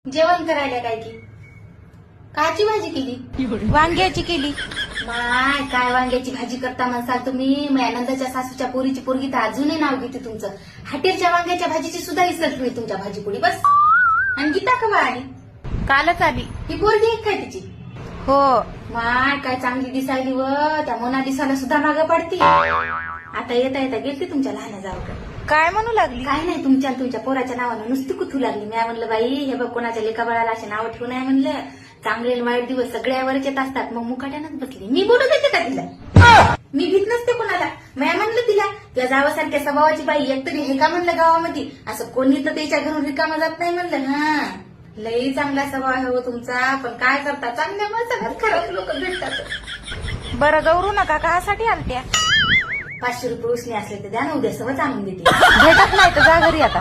जेवण करायला काय की काची भाजी केली? वांग्याची केली. माय काय वांग्याची भाजी करता म्हणसाल तुम्ही? मी आनंदाच्या सासूच्या पोरीची पोरगी तर अजूनही नाव घेते तुमचं. हॉटेलच्या वांग्याच्या भाजीची सुद्धा इसर तुम्ही तुमच्या भाजीपुडी बस. आणि गीता कवा आली? कालच आली. ही पोरगी एक काय तिची? हो. माय काय चांगली दिसायली व त्या मोनालिसाला सुद्धा मागं पडती. आता येता येता गेलती तुमच्या लहान जावकडे. काय म्हणू लागली? काय नाही तुमच्या पोराच्या नावानं नुसती कुथू लागली. मी म्हणलं बाई हे बघ कोणाच्या लेखाबाळाला असे नाव ठेवू नये म्हणलं. चांगले वाईट दिवस सगळ्यावरच येत असतात. मग मुकाट्यानंच बसली. मी बोलू देते का तिला? मी भीत नसते कोणाला. मी म्हणलं तिला त्या जावासारख्या स्वभावाची बाई एकतरी हे का म्हणलं गावामध्ये असं कोणी तर त्याच्या घरून रिकामा जात नाही म्हणलं. हा लई चांगला स्वभाव आहे हो तुमचा. पण काय करता चांगल्या माणसाला खरंच लोक भेटतात. बरं गौरू नका कासाठी आलत्या? 500 रुपये उसने असले तर द्या ना उद्या सवच आणून देते. भेटत नाही तर जा घरी आता.